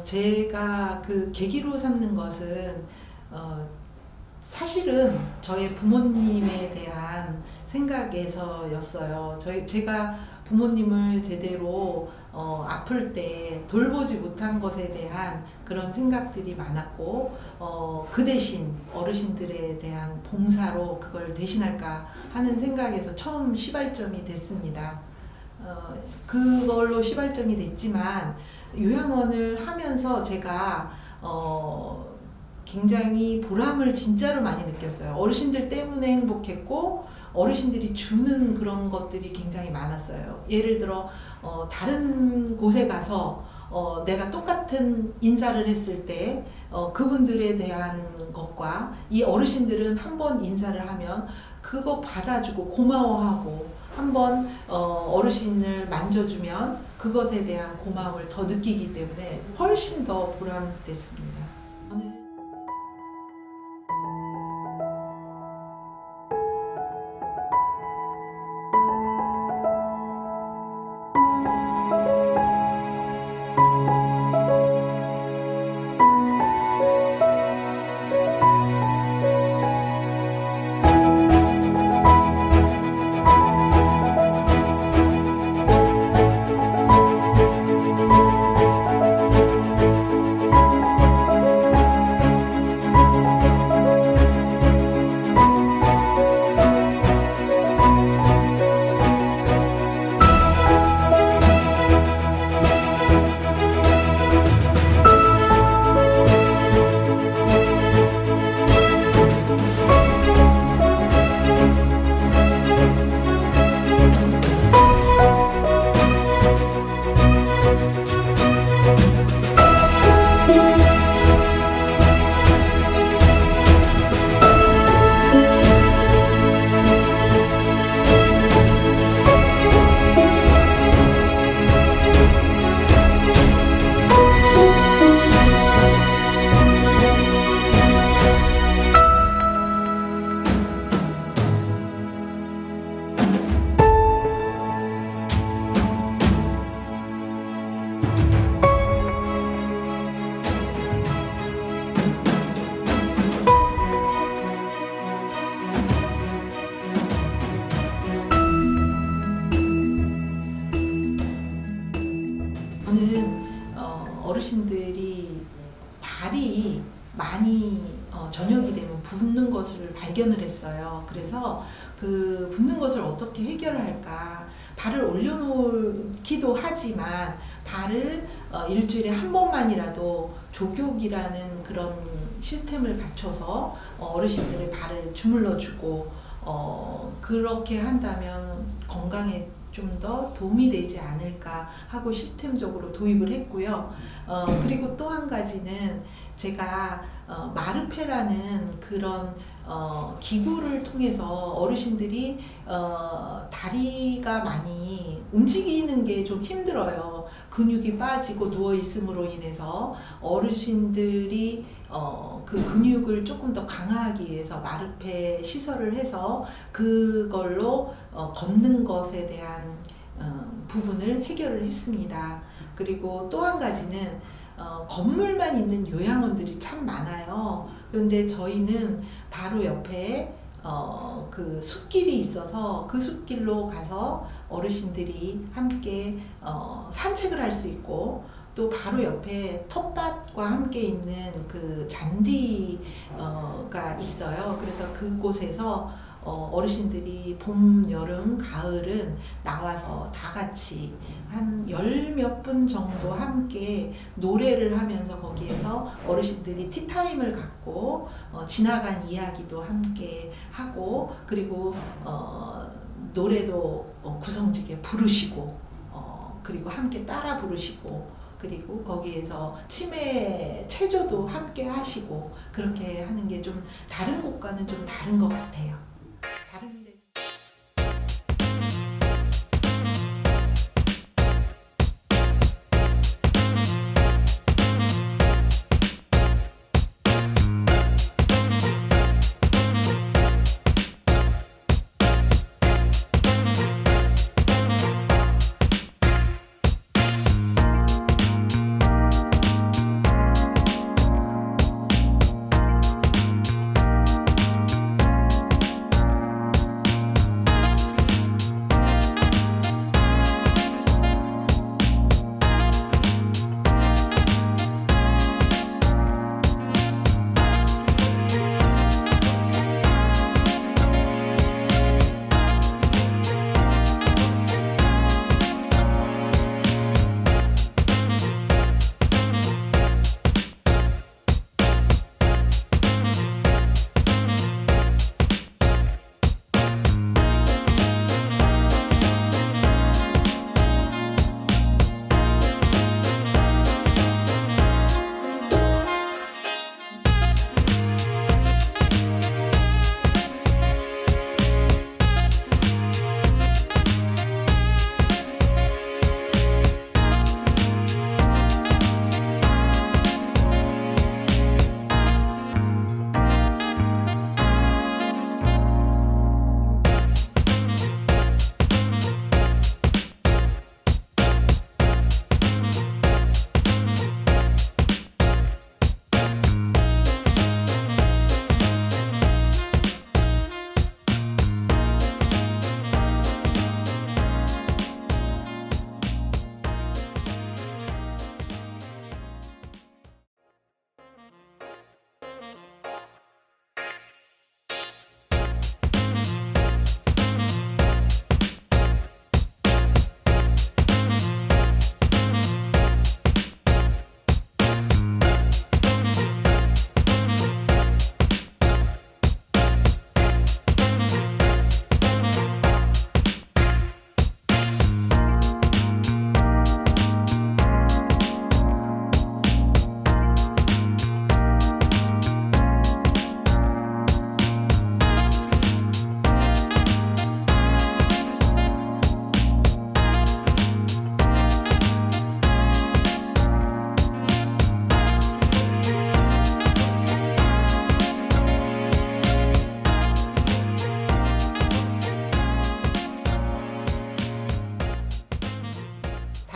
제가 그 계기로 삼는 것은 사실은 저의 부모님에 대한 생각에서였어요. 제가 부모님을 제대로 아플 때 돌보지 못한 것에 대한 그런 생각들이 많았고, 그 대신 어르신들에 대한 봉사로 그걸 대신할까 하는 생각에서 처음 시발점이 됐습니다. 그걸로 시발점이 됐지만 요양원을 하면서 제가 굉장히 보람을 진짜로 많이 느꼈어요. 어르신들 때문에 행복했고, 어르신들이 주는 그런 것들이 굉장히 많았어요. 예를 들어 다른 곳에 가서 내가 똑같은 인사를 했을 때 그분들에 대한 것과, 이 어르신들은 한번 인사를 하면 그거 받아주고 고마워하고, 한번 어르신을 만져주면 그것에 대한 고마움을 더 느끼기 때문에 훨씬 더 보람됐습니다. 저는 어르신들이 발이 많이 저녁이 되면 붓는 것을 발견을 했어요. 그래서 그 붓는 것을 어떻게 해결할까, 발을 올려놓기도 하지만 발을 일주일에 한 번만이라도 족욕이라는 그런 시스템을 갖춰서 어르신들의 발을 주물러주고 그렇게 한다면 건강에 좀 더 도움이 되지 않을까 하고 시스템적으로 도입을 했고요. 그리고 또 한 가지는 제가 마르페라는 그런 기구를 통해서 어르신들이 다리가 많이 움직이는 게 좀 힘들어요. 근육이 빠지고 누워 있음으로 인해서 어르신들이 그 근육을 조금 더 강화하기 위해서 마르페 시설을 해서 그걸로 걷는 것에 대한 부분을 해결을 했습니다. 그리고 또 한 가지는 건물만 있는 요양원들이 참 많아요. 그런데 저희는 바로 옆에 그 숲길이 있어서 그 숲길로 가서 어르신들이 함께 산책을 할 수 있고, 또 바로 옆에 텃밭과 함께 있는 그 잔디가 있어요. 그래서 그곳에서 어르신들이 봄, 여름, 가을은 나와서 다 같이 한 10몇 분 정도 함께 노래를 하면서 거기에서 어르신들이 티타임을 갖고 지나간 이야기도 함께 하고, 그리고 노래도 구성지게 부르시고, 그리고 함께 따라 부르시고, 그리고 거기에서 치매 체조도 함께 하시고, 그렇게 하는 게 좀 다른 곳과는 좀 다른 것 같아요. 다른데.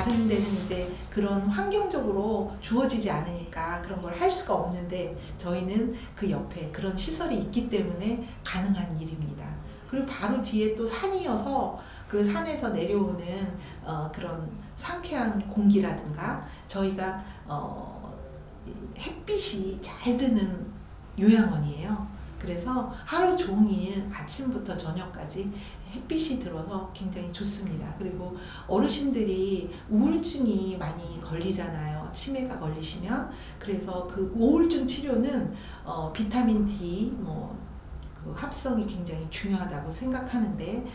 다른 데는 이제 그런 환경적으로 주어지지 않으니까 그런 걸 할 수가 없는데 저희는 그 옆에 그런 시설이 있기 때문에 가능한 일입니다. 그리고 바로 뒤에 또 산이어서 그 산에서 내려오는 그런 상쾌한 공기라든가 저희가 햇빛이 잘 드는 요양원이에요. 그래서 하루 종일 아침부터 저녁까지 햇빛이 들어서 굉장히 좋습니다. 그리고 어르신들이 우울증이 많이 걸리잖아요. 치매가 걸리시면. 그래서 그 우울증 치료는 비타민 D 그 합성이 굉장히 중요하다고 생각하는데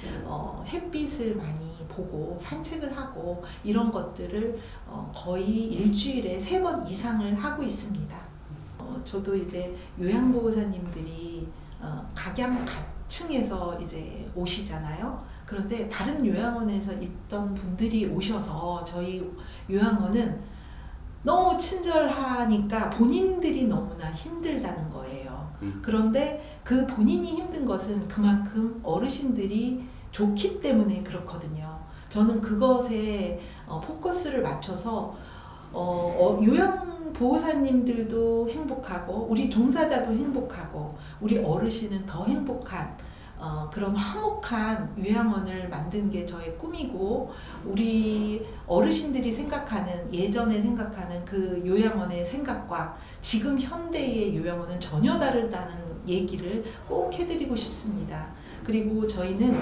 햇빛을 많이 보고 산책을 하고 이런 것들을 거의 일주일에 3번 이상을 하고 있습니다. 저도 이제 요양보호사님들이 각양각층에서 이제 오시잖아요. 그런데 다른 요양원에서 있던 분들이 오셔서 저희 요양원은 너무 친절하니까 본인들이 너무나 힘들다는 거예요. 그런데 그 본인이 힘든 것은 그만큼 어르신들이 좋기 때문에 그렇거든요. 저는 그것에 포커스를 맞춰서 요양보호사님들도 행복하고 우리 종사자도 행복하고 우리 어르신은 더 행복한 그런 화목한 요양원을 만든 게 저의 꿈이고 우리 어르신들이 생각하는 예전에 생각하는 그 요양원의 생각과 지금 현대의 요양원은 전혀 다르다는 얘기를 꼭 해드리고 싶습니다. 그리고 저희는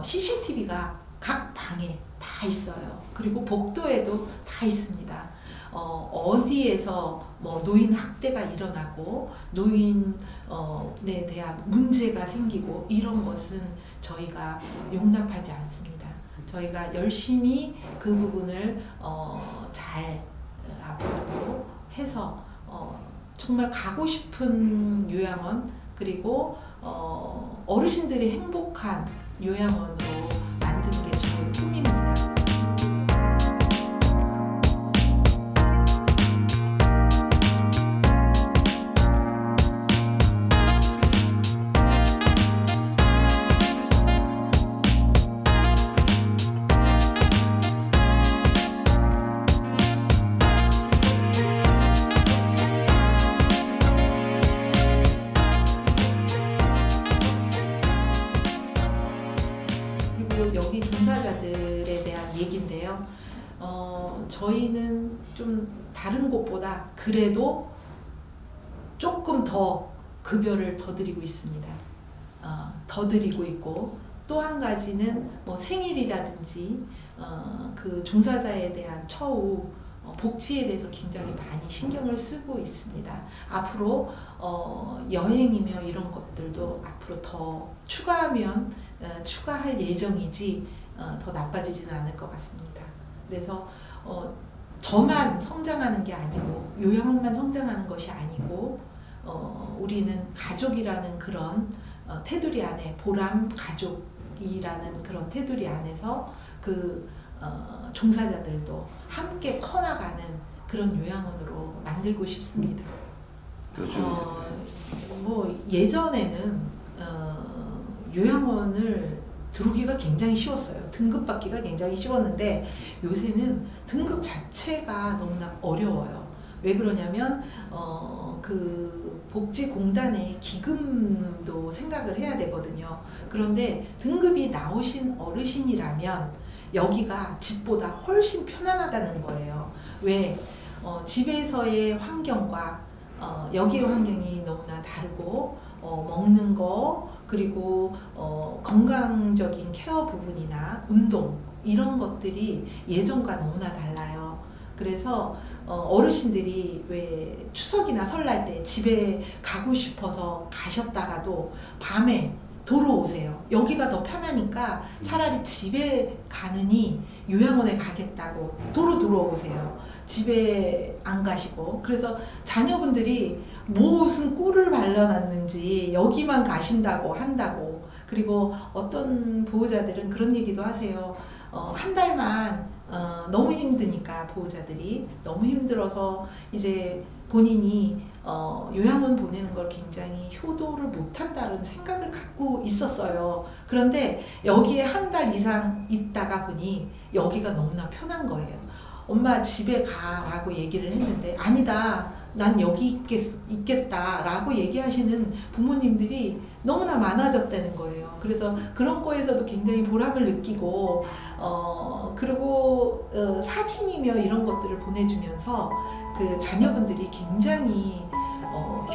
CCTV가 각 방에 다 있어요. 그리고 복도에도 다 있습니다. 어디에서 노인 학대가 일어나고 노인에 대한 문제가 생기고 이런 것은 저희가 용납하지 않습니다. 저희가 열심히 그 부분을 잘 앞으로도 해서 정말 가고 싶은 요양원 그리고 어르신들이 행복한 요양원으로 만드는 게 저의 꿈입니다. 여기 종사자들에 대한 얘기인데요. 저희는 좀 다른 곳보다 그래도 조금 더 급여를 더 드리고 있습니다. 더 드리고 있고 또 한 가지는 생일이라든지 그 종사자에 대한 처우 복지에 대해서 굉장히 많이 신경을 쓰고 있습니다. 앞으로 여행이며 이런 것들도 앞으로 더 추가하면 추가할 예정이지 더 나빠지지는 않을 것 같습니다. 그래서 저만 성장하는 게 아니고 요양원만 성장하는 것이 아니고 우리는 가족이라는 그런 테두리 안에 보람 가족이라는 그런 테두리 안에서 그 종사자들도 함께 커나가는 그런 요양원으로 만들고 싶습니다. 예전에는 요양원을 들어오기가 굉장히 쉬웠어요. 등급받기가 굉장히 쉬웠는데 요새는 등급 자체가 너무나 어려워요. 왜 그러냐면 그 복지공단의 기금도 생각을 해야 되거든요. 그런데 등급이 나오신 어르신이라면 여기가 집보다 훨씬 편안하다는 거예요. 왜? 집에서의 환경과 여기의 환경이 너무나 다르고 먹는 거 그리고 건강적인 케어 부분이나 운동 이런 것들이 예전과 너무나 달라요. 그래서 어르신들이 왜 추석이나 설날 때 집에 가고 싶어서 가셨다가도 밤에 돌아오세요. 여기가 더 편하니까 차라리 집에 가느니 요양원에 가겠다고 돌아오세요. 집에 안 가시고. 그래서 자녀분들이 무슨 꿀을 발라놨는지 여기만 가신다고 한다고. 그리고 어떤 보호자들은 그런 얘기도 하세요. 한 달만 너무 힘드니까 보호자들이 너무 힘들어서 이제 본인이 요양원 보내는 걸 굉장히 효도를 못한다는 생각을 갖고 있었어요. 그런데 여기에 한 달 이상 있다가 보니 여기가 너무나 편한 거예요. 엄마 집에 가라고 얘기를 했는데 아니다, 난 여기 있겠다 라고 얘기하시는 부모님들이 너무나 많아졌다는 거예요. 그래서 그런 거에서도 굉장히 보람을 느끼고 그리고 사진이며 이런 것들을 보내주면서 그 자녀분들이 굉장히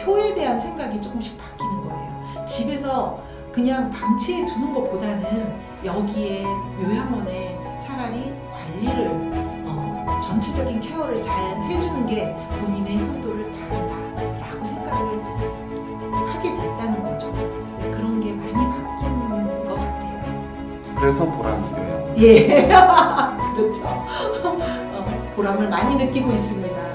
효에 대한 생각이 조금씩 바뀌는 거예요. 집에서 그냥 방치해 두는 것보다는 여기에 요양원에 차라리 관리를 전체적인 케어를 잘 해주는 게 본인의 효도를 다한다라고 생각을 하게 됐다는 거죠. 그런 게 많이 바뀐 것 같아요. 그래서 보람 느껴요. 예, 그렇죠. 보람을 많이 느끼고 있습니다.